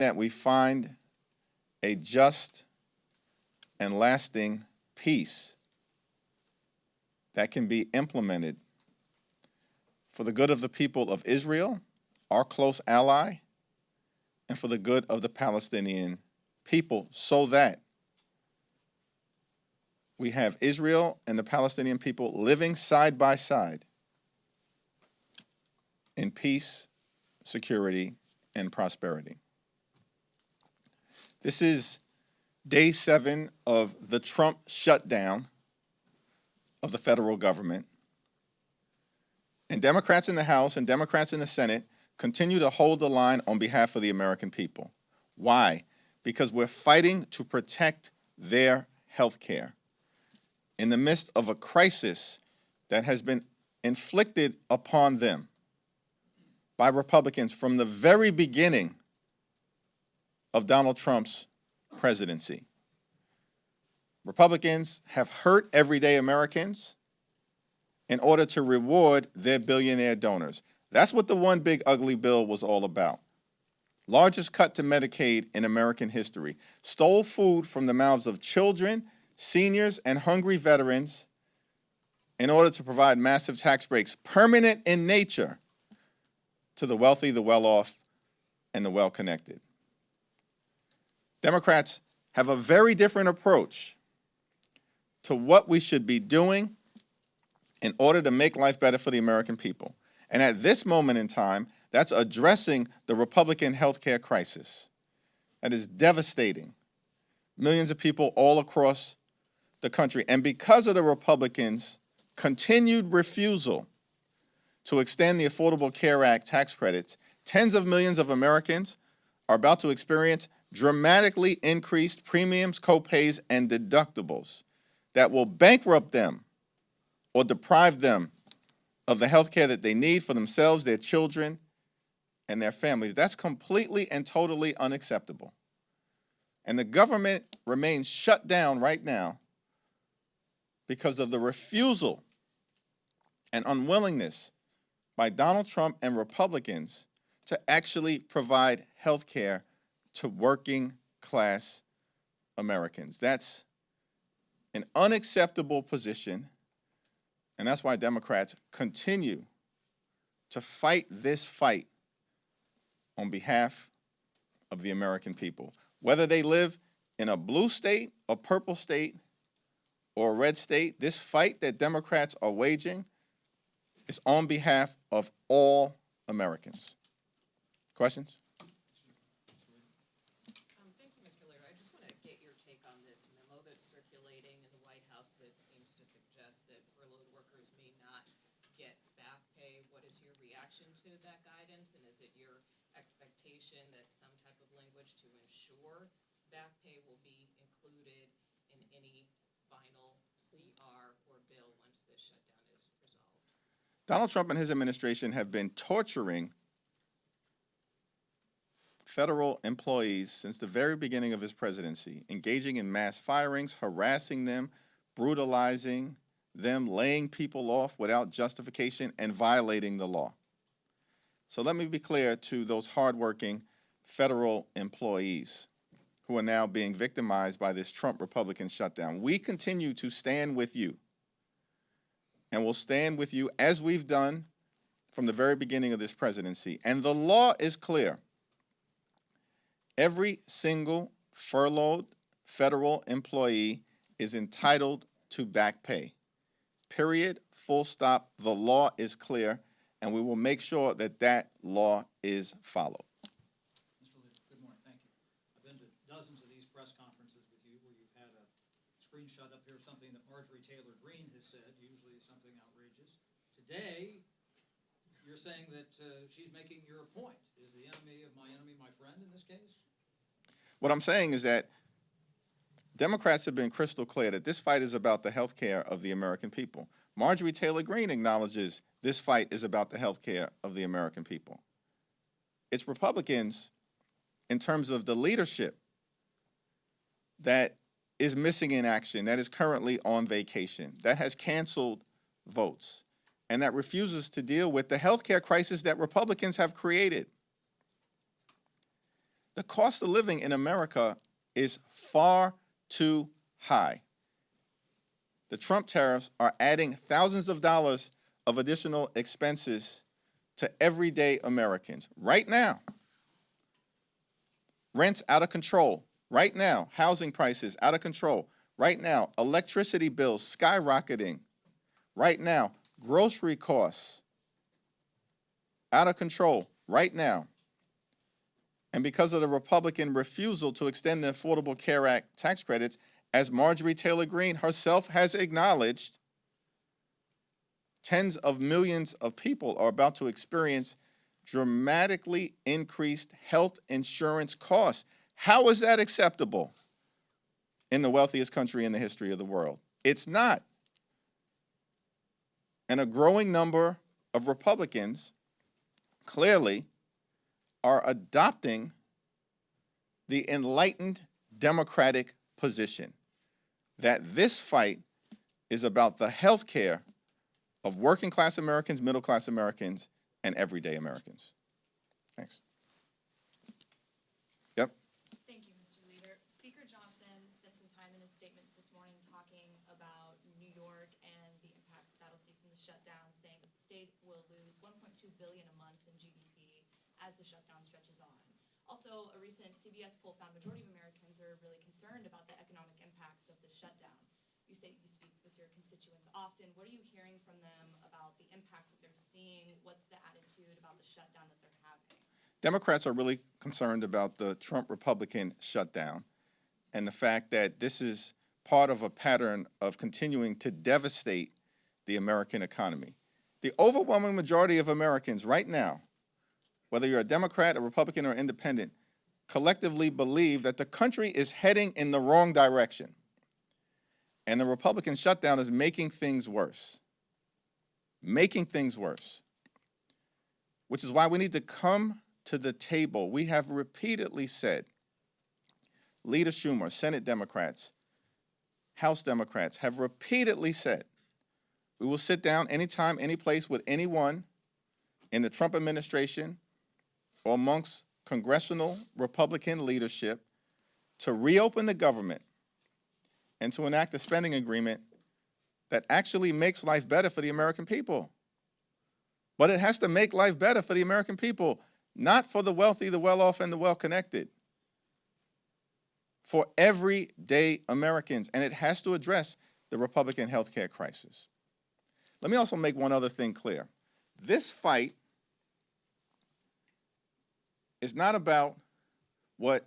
that we find a just and lasting peace that can be implemented for the good of the people of Israel, our close ally, and for the good of the Palestinian people, so that we have Israel and the Palestinian people living side by side in peace, security, and prosperity. This is day 7 of the Trump shutdown of the federal government. And Democrats in the House and Democrats in the Senate continue to hold the line on behalf of the American people. Why? Because we're fighting to protect their health care in the midst of a crisis that has been inflicted upon them by Republicans from the very beginning of Donald Trump's presidency. Republicans have hurt everyday Americans in order to reward their billionaire donors. That's what the one big ugly bill was all about. Largest cut to Medicaid in American history. Stole food from the mouths of children, seniors, and hungry veterans in order to provide massive tax breaks, permanent in nature, to the wealthy, the well-off, and the well-connected. Democrats have a very different approach to what we should be doing in order to make life better for the American people. And at this moment in time, that's addressing the Republican health care crisis that is devastating millions of people all across the country. And because of the Republicans' continued refusal to extend the Affordable Care Act tax credits, tens of millions of Americans are about to experience dramatically increased premiums, copays, and deductibles that will bankrupt them or deprive them of the health care that they need for themselves, their children, and their families. That's completely and totally unacceptable. And the government remains shut down right now because of the refusal and unwillingness by Donald Trump and Republicans to actually provide health care to working class Americans. That's an unacceptable position, and that's why Democrats continue to fight this fight on behalf of the American people. Whether they live in a blue state, a purple state, or a red state, this fight that Democrats are waging is on behalf of all Americans. Questions? Thank you, Mr. Leader. I just want to get your take on this memo that's circulating in the White House that seems to suggest that furloughed workers may not get back pay. What is your reaction to that guidance, and is it your expectation that some type of language to ensure back pay will be included in any final CR or bill once this shutdown is resolved? Donald Trump and his administration have been torturing federal employees since the very beginning of his presidency, engaging in mass firings, harassing them, brutalizing them, laying people off without justification, and violating the law. So let me be clear to those hardworking federal employees who are now being victimized by this Trump Republican shutdown. We continue to stand with you, and will stand with you as we've done from the very beginning of this presidency. And the law is clear. Every single furloughed federal employee is entitled to back pay. Period, full stop. The law is clear, and we will make sure that that law is followed. Mr. Leader, good morning. Thank you. I've been to dozens of these press conferences with you where you've had a screenshot up here of something that Marjorie Taylor Greene has said, usually something outrageous. Today, you're saying that she's making your point. Is the enemy of my enemy my friend in this case? What I'm saying is that Democrats have been crystal clear that this fight is about the health care of the American people. Marjorie Taylor Greene acknowledges this fight is about the health care of the American people. It's Republicans, in terms of the leadership, that is missing in action, that is currently on vacation, that has canceled votes, and that refuses to deal with the health care crisis that Republicans have created. The cost of living in America is far too high. The Trump tariffs are adding thousands of dollars of additional expenses to everyday Americans. Right now, rents out of control. Right now, housing prices out of control. Right now, electricity bills skyrocketing. Right now, grocery costs out of control. Right now. And because of the Republican refusal to extend the Affordable Care Act tax credits, as Marjorie Taylor Greene herself has acknowledged, tens of millions of people are about to experience dramatically increased health insurance costs. How is that acceptable in the wealthiest country in the history of the world? It's not. And a growing number of Republicans clearly are adopting the enlightened Democratic position that this fight is about the health care of working class Americans, middle class Americans, and everyday Americans. Thanks. Yep. Thank you, Mr. Leader. Speaker Johnson spent some time in his statements this morning talking about New York and the impacts that'll see from the shutdown, saying that the state will lose $1.2 billion a month in GDP as the shutdown stretches on. Also, a recent CBS poll found majority of Americans are really concerned about the economic impacts of the shutdown. You say you speak with your constituents often. What are you hearing from them about the impacts that they're seeing? What's the attitude about the shutdown that they're having? Democrats are really concerned about the Trump Republican shutdown and the fact that this is part of a pattern of continuing to devastate the American economy. The overwhelming majority of Americans right now, whether you're a Democrat, a Republican, or independent, collectively believe that the country is heading in the wrong direction. And the Republican shutdown is making things worse. Making things worse. Which is why we need to come to the table. We have repeatedly said, Leader Schumer, Senate Democrats, House Democrats have repeatedly said, we will sit down anytime, any place with anyone in the Trump administration or amongst congressional Republican leadership to reopen the government and to enact a spending agreement that actually makes life better for the American people. But it has to make life better for the American people, not for the wealthy, the well-off, and the well-connected. For everyday Americans, and it has to address the Republican health care crisis. Let me also make one other thing clear. This fight is not about what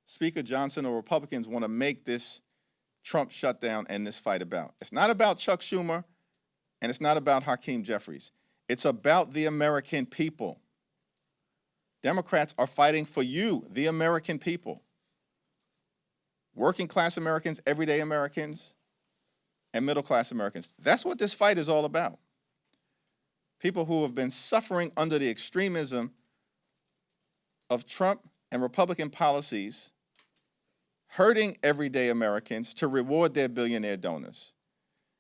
Speaker Johnson or Republicans want to make this Trump shutdown and this fight about. It's not about Chuck Schumer, and it's not about Hakeem Jeffries. It's about the American people. Democrats are fighting for you, the American people. Working class Americans, everyday Americans, and middle class Americans. That's what this fight is all about. People who have been suffering under the extremism of Trump and Republican policies, hurting everyday Americans to reward their billionaire donors.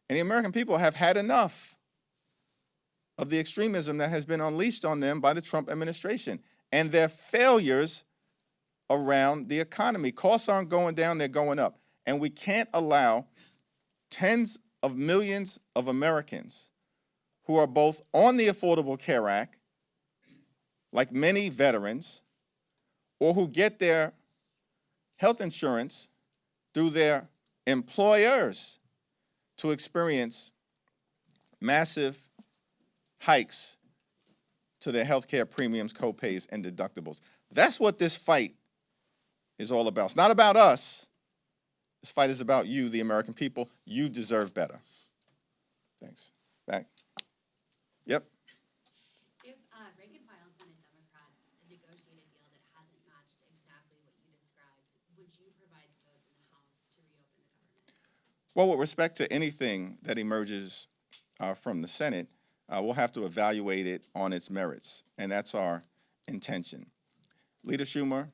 And the American people have had enough of the extremism that has been unleashed on them by the Trump administration and their failures around the economy. Costs aren't going down, they're going up. And we can't allow tens of millions of Americans who are both on the Affordable Care Act, like many veterans, or who get their health insurance through their employers, to experience massive hikes to their health care premiums, co-pays, and deductibles. That's what this fight is all about. It's not about us. This fight is about you, the American people. You deserve better. Thanks. Back. Yep. If rank and file Senate Democrats negotiate a deal that hasn't matched exactly what you described, would you provide votes in the House to reopen the government? Well, with respect to anything that emerges from the Senate, we'll have to evaluate it on its merits, and that's our intention. Leader Schumer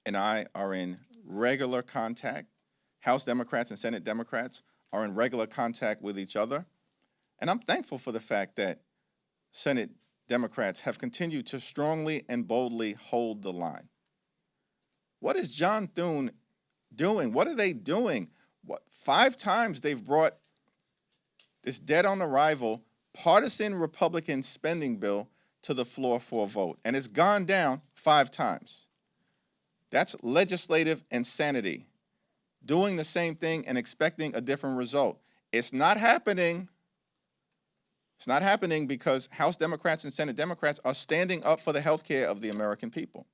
and I are in regular contact. House Democrats and Senate Democrats are in regular contact with each other. And I'm thankful for the fact that Senate Democrats have continued to strongly and boldly hold the line. What is John Thune doing? What are they doing? 5 times they've brought this dead on arrival partisan Republican spending bill to the floor for a vote, and it's gone down 5 times. That's legislative insanity. Doing the same thing and expecting a different result. It's not happening. It's not happening because House Democrats and Senate Democrats are standing up for the health care of the American people.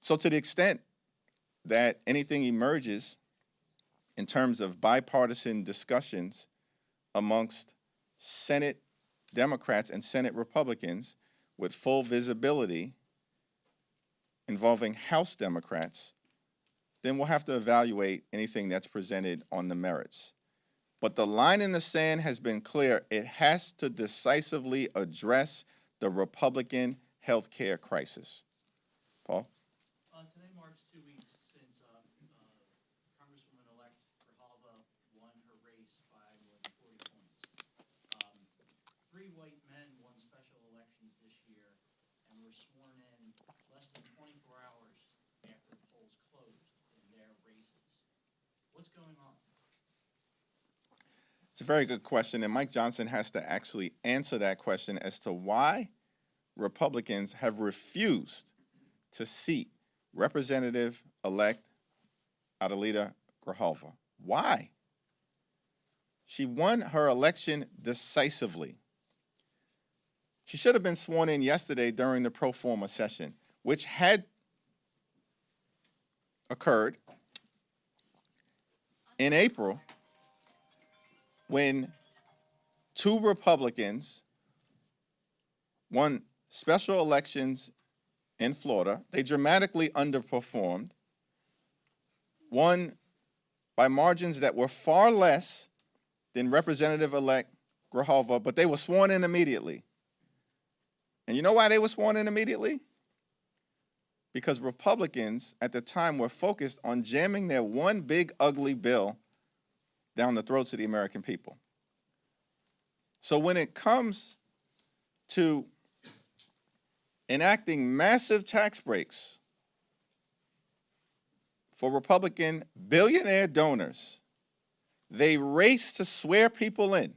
So to the extent that anything emerges in terms of bipartisan discussions amongst Senate Democrats and Senate Republicans with full visibility involving House Democrats, then we'll have to evaluate anything that's presented on the merits. But the line in the sand has been clear. It has to decisively address the Republican health care crisis. Paul? Today marks 2 weeks since Congresswoman-elect Grijalva won her race by more than 40 points. 3 white men won special elections this year and were sworn in less than 24 hours after the polls closed in their races. What's going on? It's a very good question, and Mike Johnson has to actually answer that question as to why Republicans have refused to seat Representative-elect Adelita Grijalva. Why? She won her election decisively. She should have been sworn in yesterday during the pro forma session, which had occurred in April when 2 Republicans won special elections in Florida. They dramatically underperformed, won by margins that were far less than Representative-elect Grijalva, but they were sworn in immediately. And you know why they were sworn in immediately? Because Republicans at the time were focused on jamming their one big ugly bill down the throats of the American people. So when it comes to enacting massive tax breaks for Republican billionaire donors, they race to swear people in,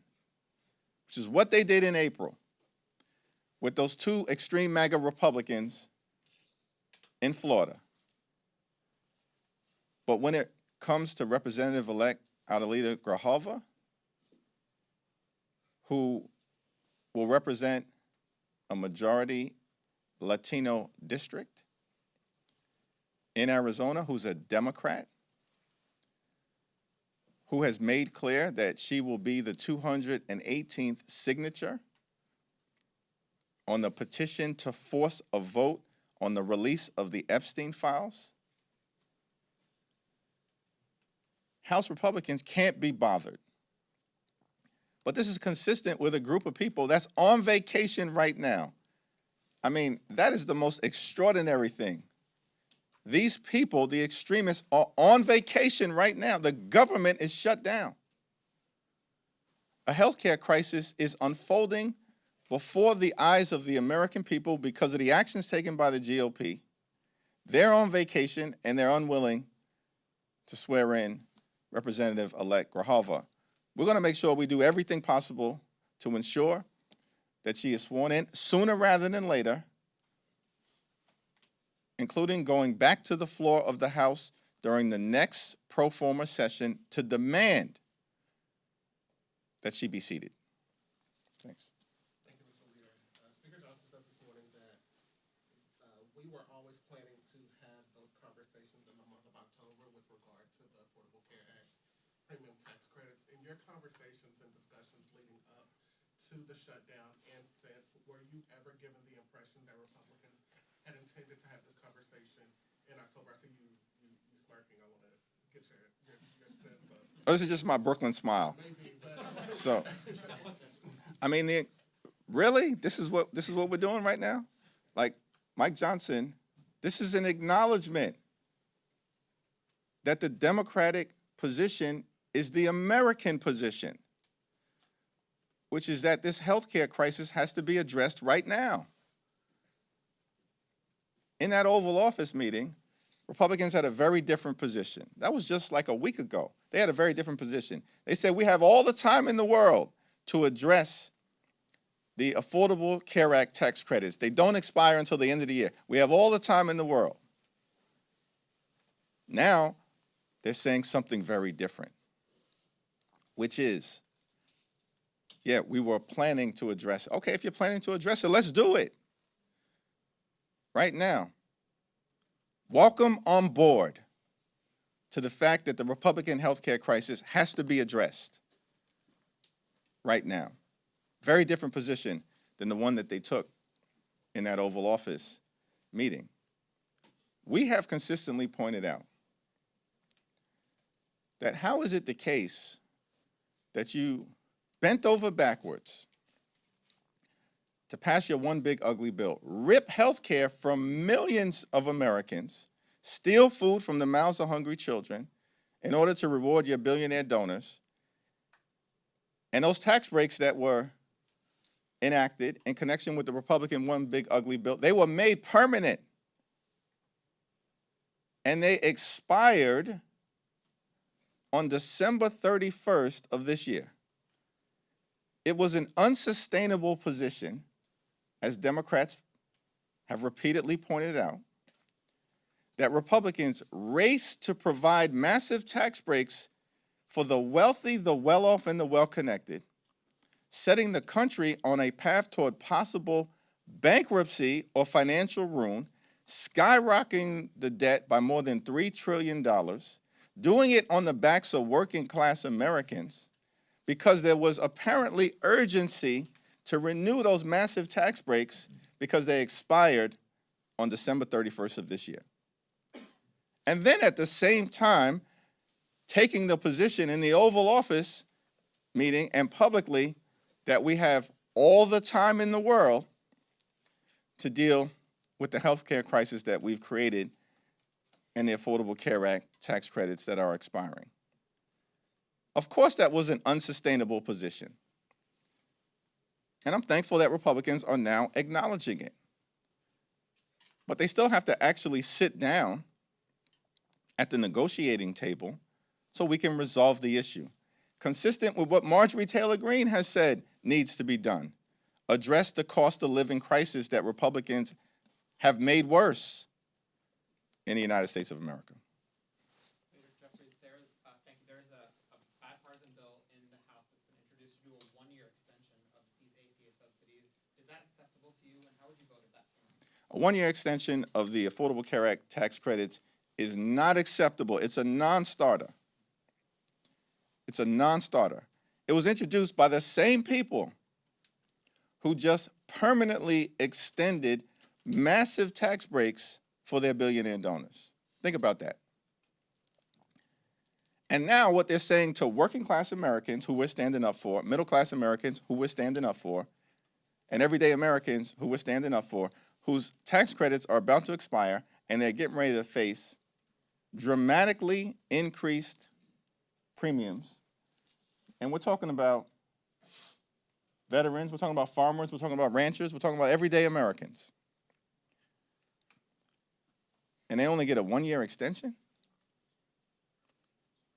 which is what they did in April with those 2 extreme MAGA Republicans in Florida. But when it comes to Representative-elect Adelita Grijalva, who will represent a majority Latino district in Arizona, who's a Democrat, who has made clear that she will be the 218th signature on the petition to force a vote on the release of the Epstein files. House Republicans can't be bothered. But this is consistent with a group of people that's on vacation right now. I mean, that is the most extraordinary thing. These people, the extremists, are on vacation right now. The government is shut down. A healthcare crisis is unfolding before the eyes of the American people because of the actions taken by the GOP. They're on vacation and they're unwilling to swear in Representative-elect Grijalva. We're going to make sure we do everything possible to ensure that she is sworn in sooner rather than later, including going back to the floor of the House during the next pro forma session to demand that she be seated. Thanks. Thank you, Mr. Leader. Speaker Johnson said this morning that we were always planning to have those conversations in the month of October with regard to the Affordable Care Act premium tax credits. In your conversations and discussions leading up to the shutdown and since, were you ever given the impression that Republicans had intended to have this conversation in October? I see you smirking. I want to get your sense of. Oh, this is just my Brooklyn smile. Maybe, but So, I mean, really, this is what we're doing right now. Like Mike Johnson, this is an acknowledgement that the Democratic position is the American position. which is that this healthcare crisis has to be addressed right now. In that Oval Office meeting, Republicans had a very different position. That was just like a week ago. They had a very different position. They said, we have all the time in the world to address the Affordable Care Act tax credits. They don't expire until the end of the year. We have all the time in the world. Now, they're saying something very different, which is, yeah, we were planning to address it. Okay, if you're planning to address it, let's do it right now. Welcome on board to the fact that the Republican healthcare crisis has to be addressed right now. Very different position than the one that they took in that Oval Office meeting. We have consistently pointed out that how is it the case that you bent over backwards to pass your one big ugly bill, rip health care from millions of Americans, steal food from the mouths of hungry children in order to reward your billionaire donors, and those tax breaks that were enacted in connection with the Republican one big ugly bill, they were made permanent. And they expired on December 31st of this year. It was an unsustainable position, as Democrats have repeatedly pointed out, that Republicans raced to provide massive tax breaks for the wealthy, the well-off, and the well-connected, setting the country on a path toward possible bankruptcy or financial ruin, skyrocketing the debt by more than $3 trillion, doing it on the backs of working-class Americans, because there was apparently urgency to renew those massive tax breaks because they expired on December 31st of this year. And then at the same time, taking the position in the Oval Office meeting and publicly that we have all the time in the world to deal with the healthcare crisis that we've created and the Affordable Care Act tax credits that are expiring. Of course, that was an unsustainable position. And I'm thankful that Republicans are now acknowledging it. But they still have to actually sit down at the negotiating table so we can resolve the issue, consistent with what Marjorie Taylor Greene has said needs to be done. Address the cost of living crisis that Republicans have made worse in the United States of America. Leader Jeffries, there's a bipartisan bill in the House that's been introduced to do a one-year extension of these ACA subsidies. Is that acceptable to you, and how would you vote if that came up? A one-year extension of the Affordable Care Act tax credits is not acceptable. It's a non-starter. It's a non-starter. It was introduced by the same people who just permanently extended massive tax breaks for their billionaire donors. Think about that. And now what they're saying to working class Americans who we're standing up for, middle class Americans who we're standing up for, and everyday Americans who we're standing up for, whose tax credits are about to expire and they're getting ready to face dramatically increased premiums. And we're talking about veterans, we're talking about farmers, we're talking about ranchers, we're talking about everyday Americans. And they only get a one-year extension?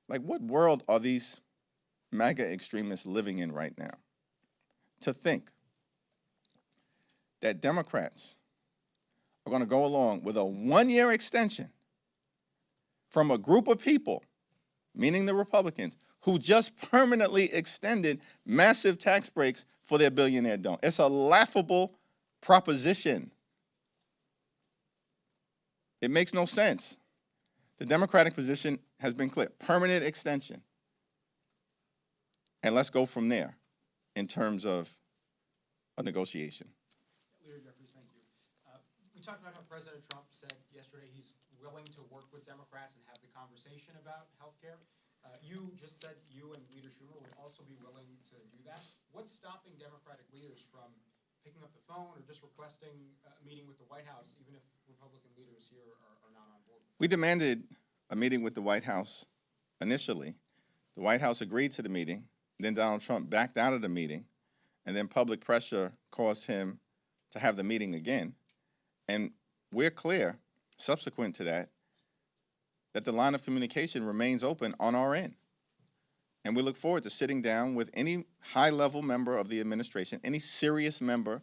Like, what world are these MAGA extremists living in right now? To think that Democrats are going to go along with a one-year extension from a group of people, meaning the Republicans, who just permanently extended massive tax breaks for their billionaire donors. It's a laughable proposition. It makes no sense. The Democratic position has been clear. Permanent extension. And let's go from there in terms of a negotiation. Leader Jeffries, thank you. We talked about how President Trump said yesterday he's willing to work with Democrats and have the conversation about health care. You just said you and Leader Schumer would also be willing to do that. What's stopping Democratic leaders from picking up the phone or just requesting a meeting with the White House, even if Republican leaders here are not on board? We demanded a meeting with the White House initially. The White House agreed to the meeting. Then Donald Trump backed out of the meeting and then public pressure caused him to have the meeting again. And we're clear, subsequent to that, that the line of communication remains open on our end. And we look forward to sitting down with any high-level member of the administration, any serious member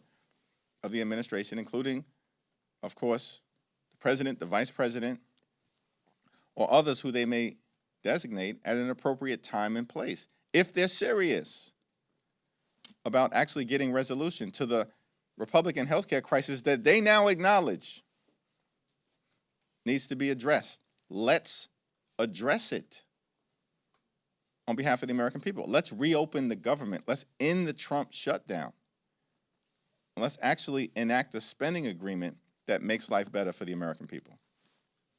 of the administration, including, of course, the president, the vice president, or others who they may designate at an appropriate time and place, if they're serious about actually getting resolution to the Republican healthcare crisis that they now acknowledge needs to be addressed. Let's address it on behalf of the American people. Let's reopen the government. Let's end the Trump shutdown. And let's actually enact a spending agreement that makes life better for the American people.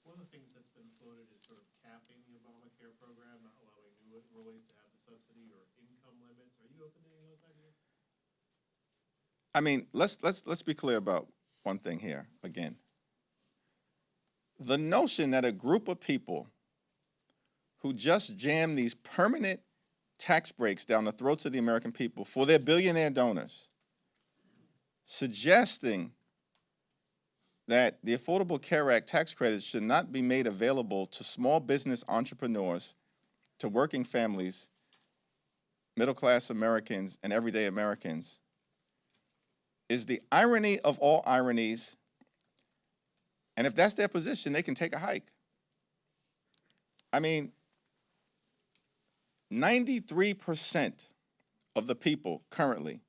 One of the things that's been floated is sort of capping the Obamacare program, not allowing new enrollees to have the subsidy or income limits. Are you open to any of those ideas? I mean, let's be clear about one thing here again. The notion that a group of people who just jam these permanent tax breaks down the throats of the American people for their billionaire donors, suggesting that the Affordable Care Act tax credits should not be made available to small business entrepreneurs, to working families, middle-class Americans, and everyday Americans, is the irony of all ironies. And if that's their position, they can take a hike. I mean, 93% of the people currently,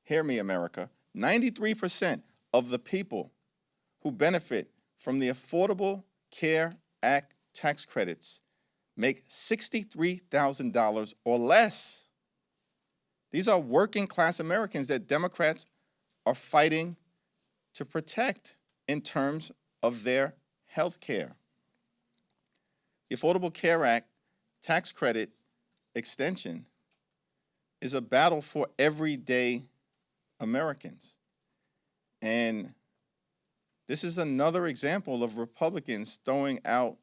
hear me, America, 93% of the people who benefit from the Affordable Care Act tax credits make $63,000 or less. These are working class Americans that Democrats are fighting to protect in terms of their health care. The Affordable Care Act tax credit extension is a battle for everyday Americans. And this is another example of Republicans throwing out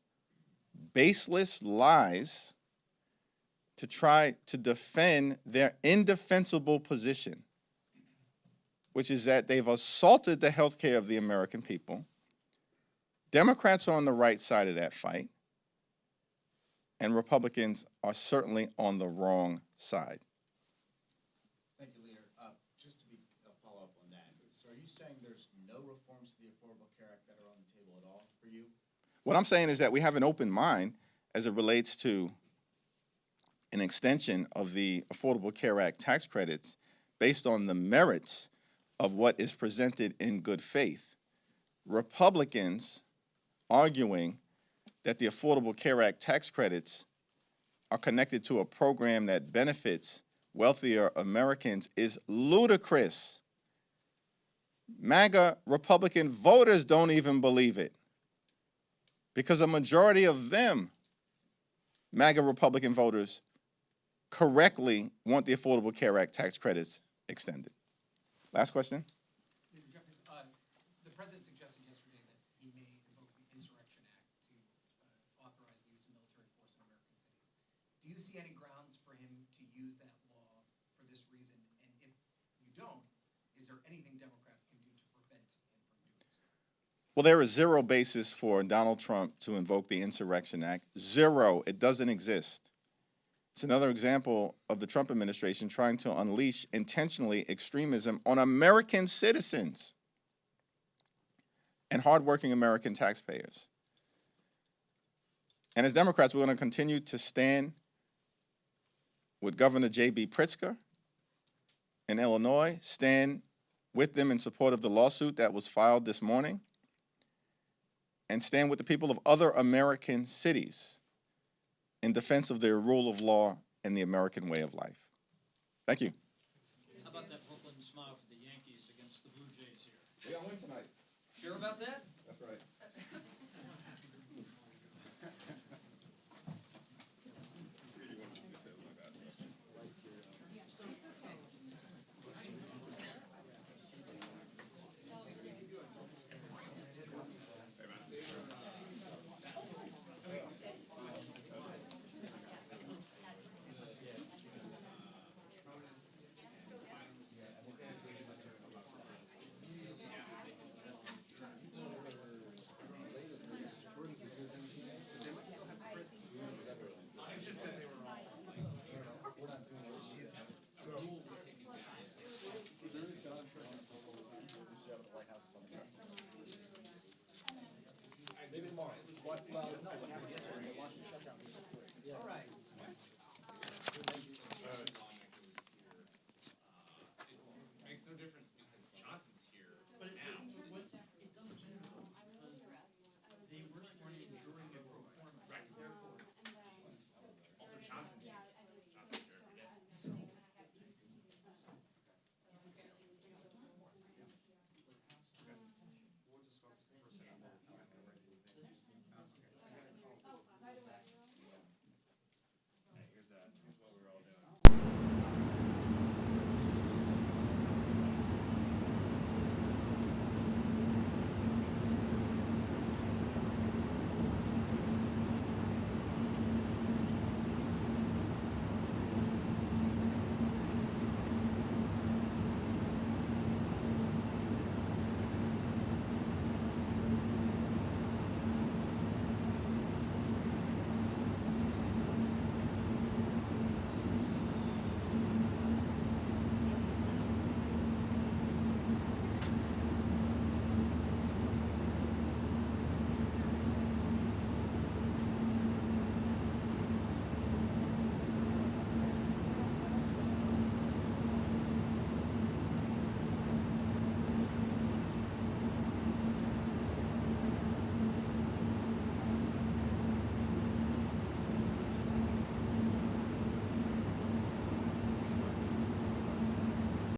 baseless lies to try to defend their indefensible position, which is that they've assaulted the health care of the American people. Democrats are on the right side of that fight, and Republicans are certainly on the wrong side. Thank you, Leader. Just to follow up on that, so are you saying there's no reforms to the Affordable Care Act that are on the table at all for you? What I'm saying is that we have an open mind as it relates to an extension of the Affordable Care Act tax credits based on the merits of what is presented in good faith. Republicans arguing that the Affordable Care Act tax credits are connected to a program that benefits wealthier Americans is ludicrous. MAGA Republican voters don't even believe it, because a majority of them, MAGA Republican voters, correctly want the Affordable Care Act tax credits extended. Last question. Leader Jeffries, the president suggested yesterday that he may invoke the Insurrection Act to authorize the use of military force in American cities. Do you see any grounds for him to use that law for this reason? And if you don't, is there anything Democrats can do to prevent him from doing so? Well, there is zero basis for Donald Trump to invoke the Insurrection Act. Zero. It doesn't exist. It's another example of the Trump administration trying to unleash intentionally extremism on American citizens and hardworking American taxpayers. And as Democrats, we're going to continue to stand with Governor J.B. Pritzker in Illinois, stand with them in support of the lawsuit that was filed this morning, and stand with the people of other American cities in defense of their rule of law and the American way of life. Thank you. How about that Brooklyn smile for the Yankees against the Blue Jays here? We all win tonight. Sure about that? That's right. what happened yesterday, they launched a shutdown. All right.